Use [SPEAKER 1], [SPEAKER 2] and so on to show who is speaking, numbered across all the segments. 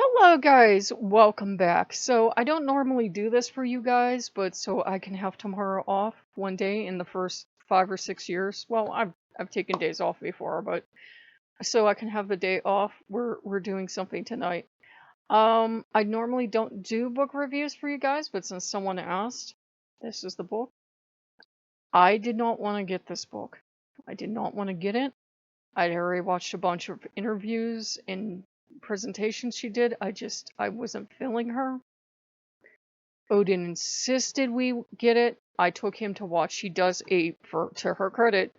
[SPEAKER 1] Hello, guys. Welcome back. So, I don't normally do this for you guys, but so I can have tomorrow off one day in the first 5 or 6 years. Well, I've taken days off before, but so I can have the day off. We're doing something tonight. I normally don't do book reviews for you guys, but since someone asked, this is the book. I did not want to get this book. I did not want to get it. I'd already watched a bunch of interviews and presentations she did. I wasn't feeling her. Odin insisted we get it. I took him to watch. She does to her credit,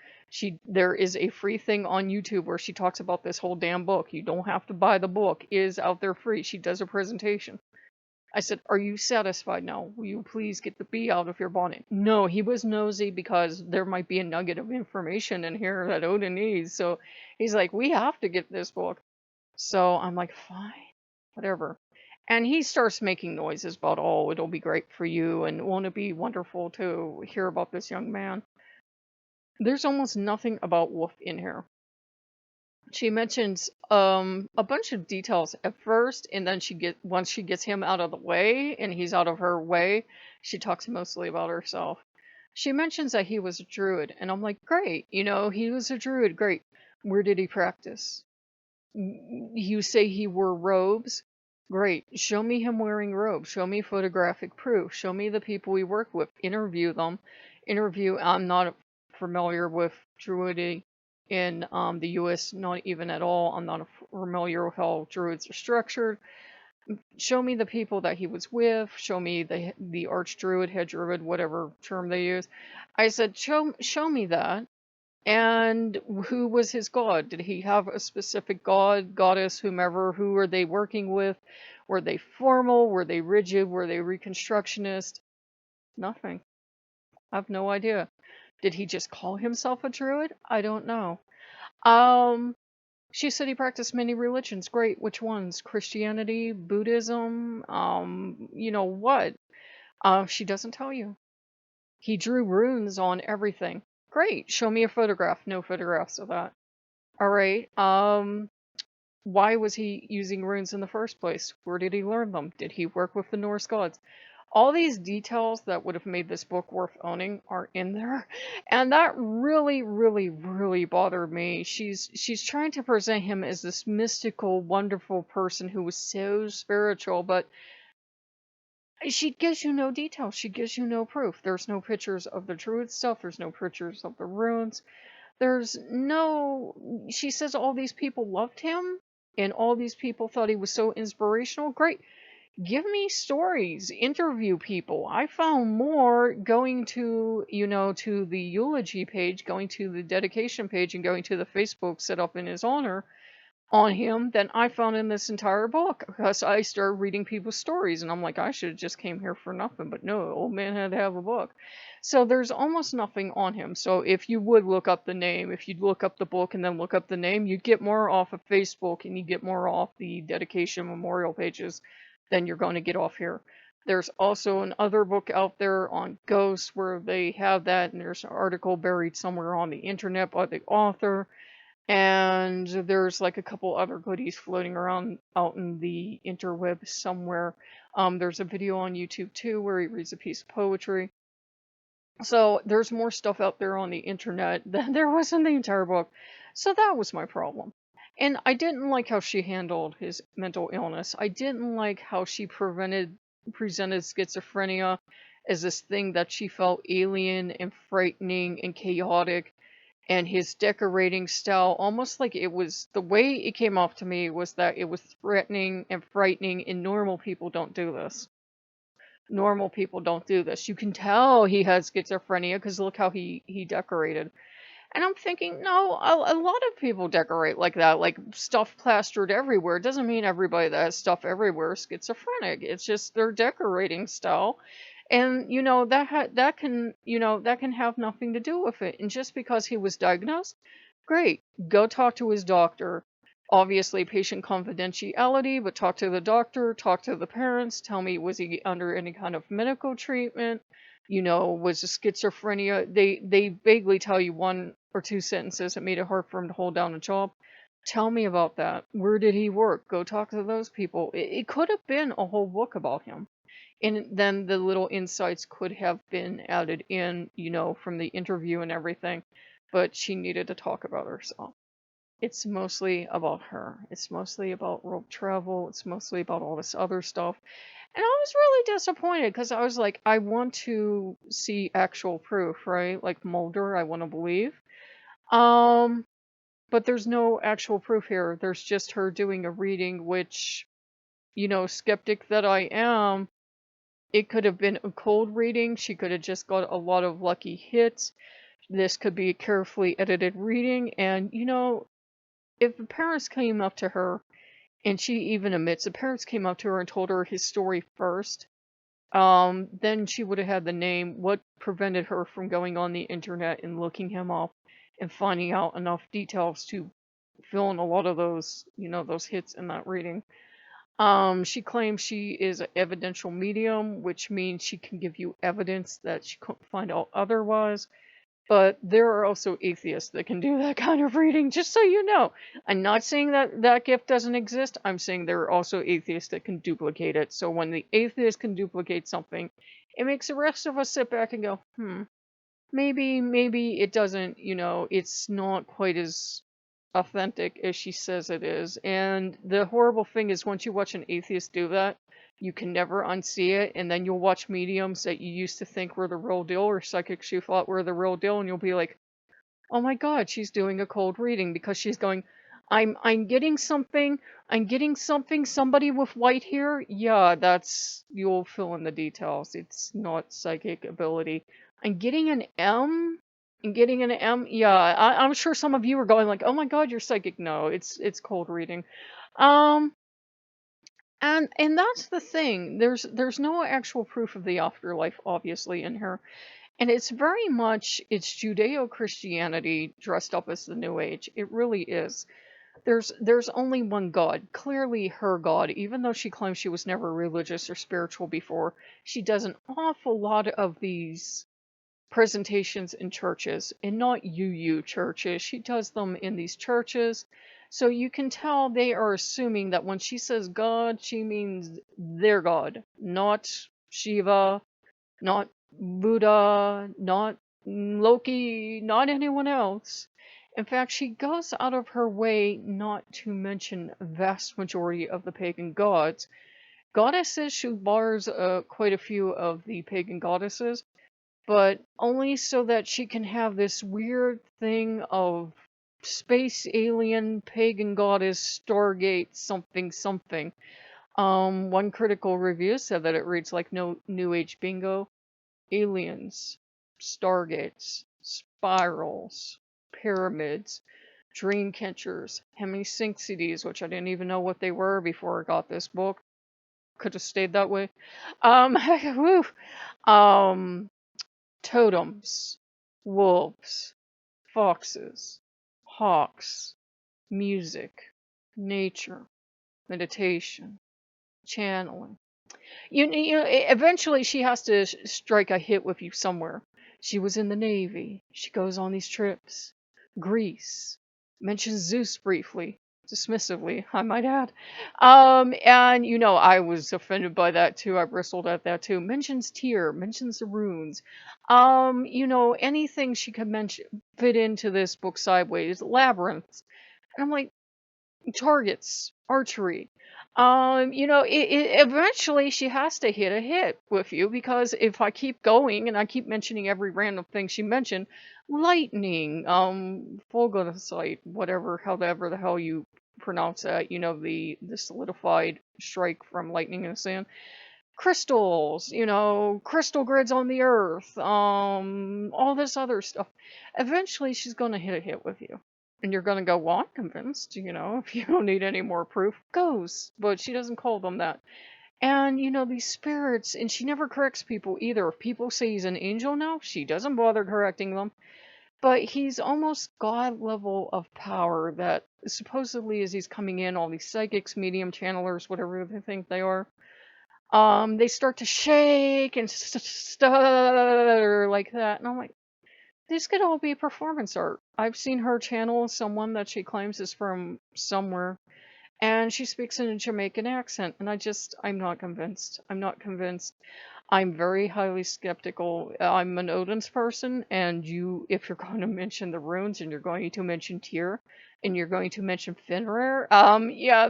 [SPEAKER 1] there is a free thing on YouTube where she talks about this whole damn book. You don't have to buy the book. It is out there free. She does a presentation. I said, "Are you satisfied now? Will you please get the bee out of your bonnet?" No, he was nosy because there might be a nugget of information in here that Odin needs. So he's like, "We have to get this book." So I'm like, "Fine, whatever." And he starts making noises about, "Oh, it'll be great for you, and won't it be wonderful to hear about this young man?" There's almost nothing about Wolf in here. She mentions a bunch of details at first, and then once she gets him out of the way and he's out of her way, she talks mostly about herself. She mentions that he was a druid, and I'm like, great, he was a druid, great. Where did he practice? You say he wore robes? Great. Show me him wearing robes. Show me photographic proof. Show me the people we work with. Interview them. I'm not familiar with Druidy in the US, not even at all. I'm not familiar with how Druids are structured. Show me the people that he was with. Show me the Archdruid, Head Druid, whatever term they use. I said, show me that. And who was his god? Did he have a specific god, goddess, whomever? Who were they working with? Were they formal? Were they rigid? Were they reconstructionist? Nothing. I have no idea. Did he just call himself a druid? I don't know. She said he practiced many religions. Great. Which ones? Christianity, Buddhism, what? She doesn't tell you. He drew runes on everything. Great. Show me a photograph. No photographs of that. All right. Why was he using runes in the first place? Where did he learn them? Did he work with the Norse gods? All these details that would have made this book worth owning are in there, and that really, really, really bothered me. She's trying to present him as this mystical, wonderful person who was so spiritual, but she gives you no details. She gives you no proof. There's no pictures of the druid stuff. There's no pictures of the runes. She says all these people loved him and all these people thought he was so inspirational. Great. Give me stories, interview people. I found more going to the eulogy page, going to the dedication page, and going to the Facebook set up in his honor on him than I found in this entire book, because I started reading people's stories and I'm like, I should have just came here for nothing, but no, old man had to have a book. So there's almost nothing on him. So if you would look up the name, if you'd look up the book and then look up the name, you'd get more off of Facebook and you get more off the dedication memorial pages than you're going to get off here. There's also another book out there on ghosts where they have that, and there's an article buried somewhere on the internet by the author. And there's like a couple other goodies floating around out in the interweb somewhere. There's a video on YouTube too where he reads a piece of poetry. So there's more stuff out there on the internet than there was in the entire book. So that was my problem. And I didn't like how she handled his mental illness. I didn't like how she presented schizophrenia as this thing that she felt alien and frightening and chaotic, and his decorating style, almost like it was, the way it came off to me was that it was threatening and frightening, and normal people don't do this. Normal people don't do this. You can tell he has schizophrenia because look how he decorated. And I'm thinking, no, a lot of people decorate like that, like stuff plastered everywhere. It doesn't mean everybody that has stuff everywhere is schizophrenic. It's just their decorating style. And that can have nothing to do with it. And just because he was diagnosed, great, go talk to his doctor. Obviously patient confidentiality, but talk to the doctor, talk to the parents, tell me, was he under any kind of medical treatment? Was a schizophrenia? They vaguely tell you one or two sentences that made it hard for him to hold down a job. Tell me about that. Where did he work? Go talk to those people. It could have been a whole book about him. And then the little insights could have been added in, from the interview and everything. But she needed to talk about herself. It's mostly about her. It's mostly about rope travel. It's mostly about all this other stuff. And I was really disappointed because I was like, I want to see actual proof, right? Like Mulder, I want to believe. Um, but there's no actual proof here. There's just her doing a reading, which, skeptic that I am, it could have been a cold reading. She could have just got a lot of lucky hits. This could be a carefully edited reading. And, if the parents came up to her, and she even admits the parents came up to her and told her his story first, then she would have had the name. What prevented her from going on the internet and looking him up and finding out enough details to fill in a lot of those, those hits in that reading? She claims she is an evidential medium, which means she can give you evidence that she couldn't find out otherwise. But there are also atheists that can do that kind of reading, just so you know. I'm not saying that that gift doesn't exist. I'm saying there are also atheists that can duplicate it. So when the atheist can duplicate something, it makes the rest of us sit back and go, maybe it doesn't, it's not quite as authentic as she says it is. And the horrible thing is, once you watch an atheist do that, you can never unsee it. And then you'll watch mediums that you used to think were the real deal, or psychics you thought were the real deal, and you'll be like, oh my God, she's doing a cold reading, because she's going, I'm getting something, somebody with white hair. Yeah, you'll fill in the details. It's not psychic ability. I'm getting an M. I'm getting an M. Yeah, I'm sure some of you are going like, oh my God, you're psychic. No, it's cold reading. Um, and that's the thing. There's no actual proof of the afterlife, obviously, in her. And it's very much, it's Judeo-Christianity dressed up as the New Age. It really is. There's only one God, clearly her God. Even though she claims she was never religious or spiritual before, she does an awful lot of these presentations in churches, and not UU churches. She does them in these churches. So you can tell they are assuming that when she says God, she means their God, not Shiva, not Buddha, not Loki, not anyone else. In fact, she goes out of her way not to mention a vast majority of the pagan gods. Goddesses, she bars quite a few of the pagan goddesses, but only so that she can have this weird thing of space alien pagan goddess Stargate something something. One critical review said that it reads like no New Age bingo. Aliens, stargates, spirals, pyramids, dream catchers, hemisynchsides, which I didn't even know what they were before I got this book. Could have stayed that way. Whew. Um, totems, wolves, foxes, hawks, music, nature, meditation, channeling. Eventually she has to strike a hit with you somewhere. She was in the Navy. She goes on these trips. Greece. Mentions Zeus briefly. Dismissively, I might add. And I was offended by that too. I bristled at that too. Mentions Tyr, mentions the runes. Anything she could fit into this book sideways. Labyrinths. And I'm like, targets, archery. Eventually she has to hit a hit with you, because if I keep going and I keep mentioning every random thing she mentioned, lightning, fulgurite, however the hell you pronounce that, the solidified strike from lightning in the sand, crystals, crystal grids on the earth, all this other stuff. Eventually she's gonna hit a hit with you. And you're gonna go, well, I'm convinced, if you don't need any more proof, goes. But she doesn't call them that. And, these spirits, and she never corrects people either. If people say he's an angel now, she doesn't bother correcting them. But he's almost God level of power, that supposedly as he's coming in, all these psychics, medium channelers, whatever they think they are, they start to shake and stutter like that. And I'm like, These could all be performance art. I've seen her channel someone that she claims is from somewhere, and she speaks in a Jamaican accent, and I'm not convinced. I'm not convinced. I'm very highly skeptical. I'm an Odin's person, and if you're going to mention the runes, and you're going to mention Tyr, and you're going to mention Fenrir, yeah,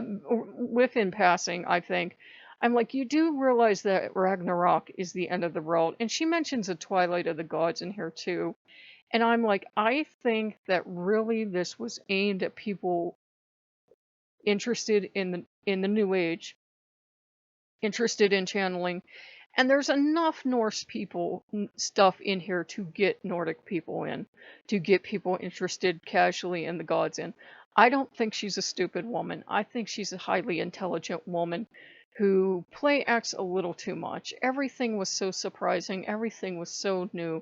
[SPEAKER 1] within passing, I think. I'm like, you do realize that Ragnarok is the end of the world, and she mentions a Twilight of the Gods in here too. And I'm like, I think that really this was aimed at people interested in the New Age, interested in channeling. And there's enough Norse people stuff in here to get Nordic people in, to get people interested casually in the gods in. I don't think she's a stupid woman. I think she's a highly intelligent woman who play acts a little too much. Everything was so surprising. Everything was so new.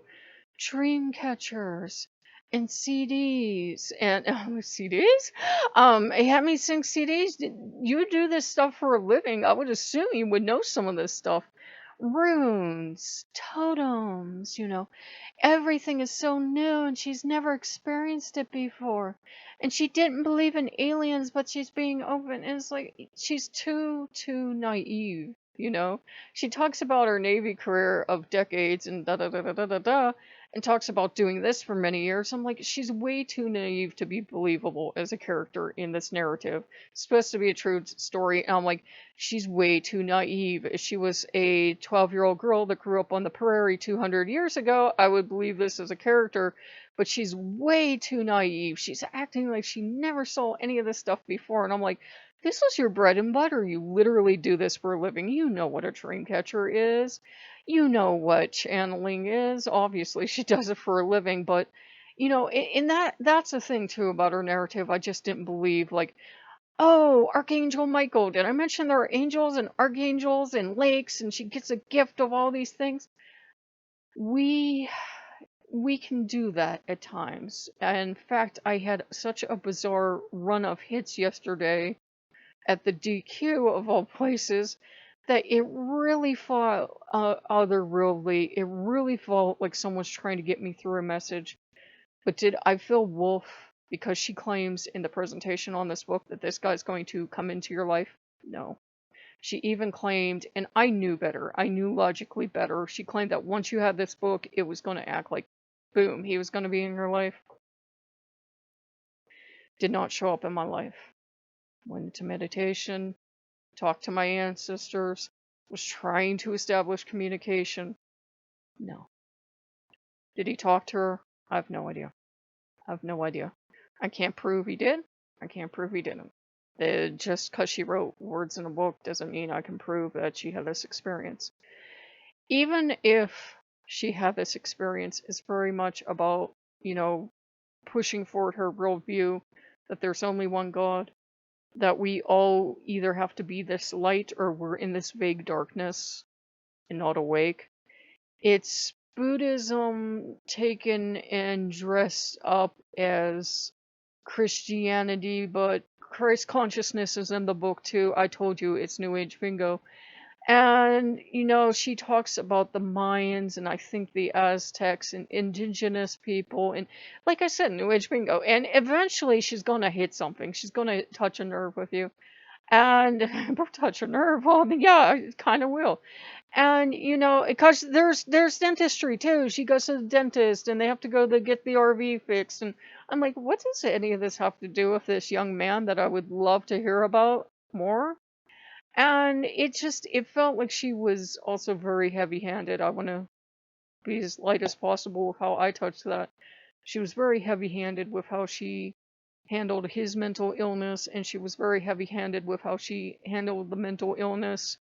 [SPEAKER 1] Dream catchers and CDs and CDs. You had me sing CDs. You do this stuff for a living? I would assume you would know some of this stuff. Runes, totems, everything is so new and she's never experienced it before. And she didn't believe in aliens, but she's being open. And it's like she's too naive. She talks about her Navy career of decades and da da da da da da da, and talks about doing this for many years. I'm like, she's way too naive to be believable as a character in this narrative. It's supposed to be a true story. And I'm like, she's way too naive. If she was a 12-year-old girl that grew up on the prairie 200 years ago, I would believe this as a character. But she's way too naive. She's acting like she never saw any of this stuff before. And I'm like, this is your bread and butter. You literally do this for a living. You know what a dream catcher is. You know what channeling is. Obviously, she does it for a living. But, in that's the thing, too, about her narrative. I just didn't believe, like, oh, Archangel Michael. Did I mention there are angels and archangels and lakes and she gets a gift of all these things? We we can do that at times. In fact, I had such a bizarre run of hits yesterday at the DQ of all places that it really felt otherworldly. It really felt like someone's trying to get me through a message. But did I feel wolf because she claims in the presentation on this book that this guy's going to come into your life? No. She even claimed, and I knew better, I knew logically better, she claimed that once you had this book, it was going to act like, boom, he was going to be in your life. Did not show up in my life. Went into meditation, talked to my ancestors, was trying to establish communication. No. Did he talk to her? I have no idea. I have no idea. I can't prove he did. I can't prove he didn't. Just because she wrote words in a book doesn't mean I can prove that she had this experience. Even if she had this experience, it's very much about, pushing forward her worldview that there's only one God, that we all either have to be this light or we're in this vague darkness and not awake. It's Buddhism taken and dressed up as Christianity, but Christ consciousness is in the book too. I told you it's New Age bingo. And, she talks about the Mayans and I think the Aztecs and indigenous people. And like I said, New Age bingo. And eventually she's going to hit something. She's going to touch a nerve with you. And touch a nerve. Well, yeah, it kind of will. And because there's dentistry too. She goes to the dentist, and they have to go to get the RV fixed. And I'm like, what does any of this have to do with this young man that I would love to hear about more? And it felt like she was also very heavy-handed. I want to be as light as possible with how I touched that. She was very heavy-handed with how she handled his mental illness, and she was very heavy-handed with how she handled the mental illness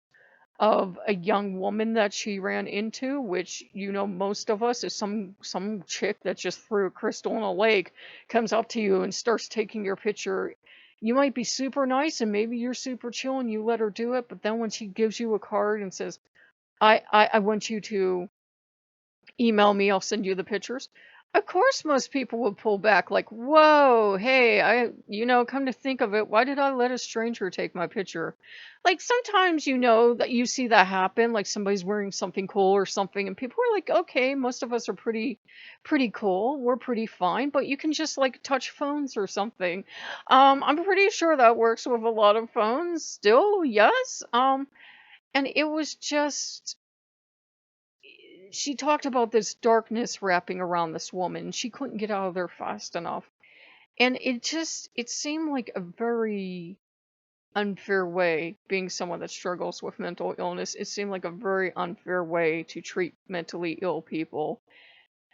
[SPEAKER 1] of a young woman that she ran into, which most of us is some chick that just threw a crystal in a lake comes up to you and starts taking your picture. You might be super nice and maybe you're super chill and you let her do it, but then when she gives you a card and says, I want you to email me, I'll send you the pictures. Of course, most people would pull back, like, whoa, hey, come to think of it, why did I let a stranger take my picture? Like, sometimes, that you see that happen, like somebody's wearing something cool or something, and people are like, okay, most of us are pretty cool, we're pretty fine, but you can just like touch phones or something. I'm pretty sure that works with a lot of phones still, yes. And it was just she talked about this darkness wrapping around this woman. She couldn't get out of there fast enough. And it seemed like a very unfair way, being someone that struggles with mental illness, it seemed like a very unfair way to treat mentally ill people.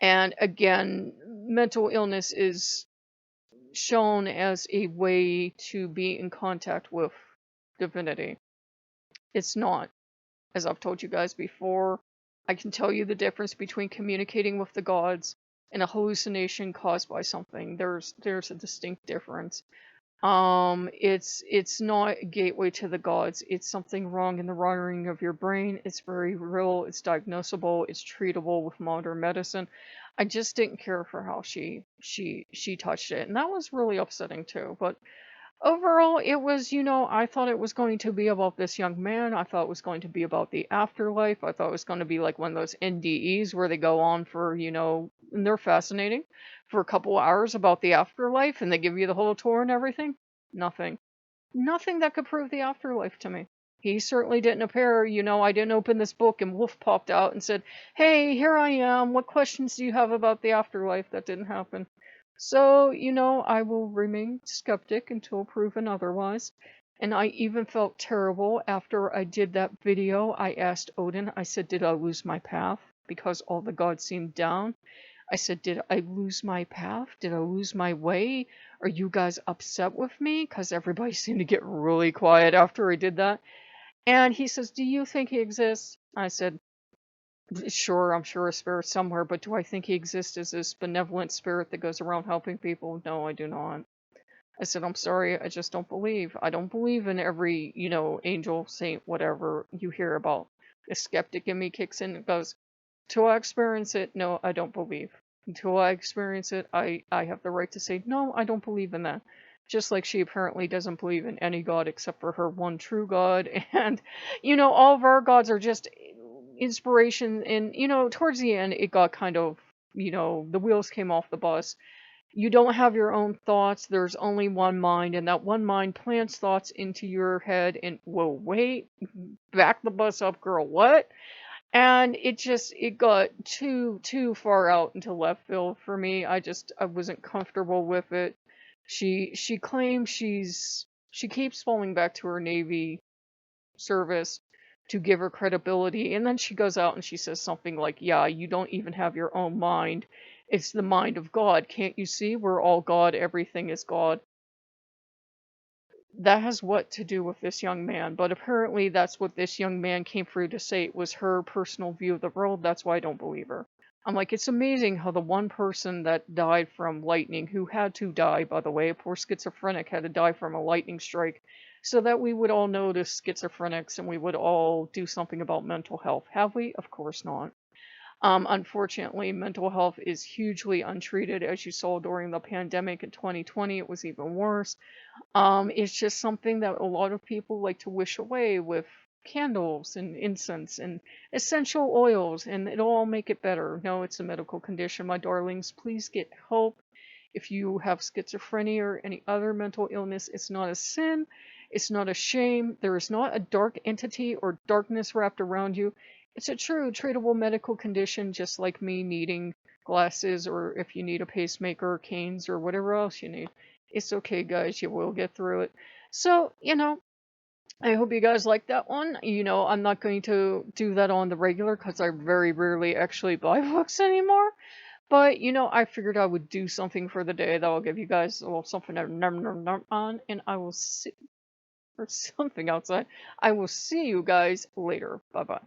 [SPEAKER 1] And again, mental illness is shown as a way to be in contact with divinity. It's not. As I've told you guys before, I can tell you the difference between communicating with the gods and a hallucination caused by something. There's a distinct difference. It's not a gateway to the gods. It's something wrong in the wiring of your brain. It's very real. It's diagnosable. It's treatable with modern medicine. I just didn't care for how she touched it, and that was really upsetting too. But overall, it was, I thought it was going to be about this young man. I thought it was going to be about the afterlife. I thought it was going to be like one of those NDEs where they go on for, and they're fascinating, for a couple hours about the afterlife and they give you the whole tour and everything. Nothing. Nothing that could prove the afterlife to me. He certainly didn't appear, I didn't open this book and Wolf popped out and said, hey, here I am. What questions do you have about the afterlife? That didn't happen. So, I will remain skeptic until proven otherwise. And I even felt terrible after I did that video. I asked Odin, I said, did I lose my path? Because all the gods seemed down. I said, did I lose my path? Did I lose my way? Are you guys upset with me? Because everybody seemed to get really quiet after I did that. And he says, do you think he exists? I said, sure, I'm sure a spirit somewhere, but do I think he exists as this benevolent spirit that goes around helping people? No, I do not. I said, I'm sorry, I just don't believe. I don't believe in every, angel, saint, whatever you hear about. The skeptic in me kicks in and goes, till I experience it, no, I don't believe. Until I experience it, I have the right to say, no, I don't believe in that. Just like she apparently doesn't believe in any god except for her one true god. And, all of our gods are just inspiration. And, towards the end, it got kind of, the wheels came off the bus. You don't have your own thoughts. There's only one mind, and that one mind plants thoughts into your head. And, whoa, wait, back the bus up, girl. What? And it got too far out into left field for me. I wasn't comfortable with it. She claims she keeps falling back to her Navy service to give her credibility, and then she goes out and she says something like, yeah, you don't even have your own mind. It's the mind of God. Can't you see? We're all God. Everything is God. That has what to do with this young man, but apparently that's what this young man came through to say. It was her personal view of the world. That's why I don't believe her. I'm like, it's amazing how the one person that died from lightning, who had to die, by the way, a poor schizophrenic had to die from a lightning strike, so that we would all notice schizophrenics and we would all do something about mental health. Have we? Of course not. Unfortunately, mental health is hugely untreated. As you saw during the pandemic in 2020, it was even worse. It's just something that a lot of people like to wish away with candles and incense and essential oils, and it'll all make it better. No, it's a medical condition, my darlings. Please get help. If you have schizophrenia or any other mental illness, it's not a sin. It's not a shame. There is not a dark entity or darkness wrapped around you. It's a true treatable medical condition, just like me needing glasses, or if you need a pacemaker, canes, or whatever else you need. It's okay, guys. You will get through it. So, I hope you guys like that one. I'm not going to do that on the regular because I very rarely actually buy books anymore. But, I figured I would do something for the day that will give you guys a little something to num on. And I will see, or something outside. I will see you guys later. Bye bye.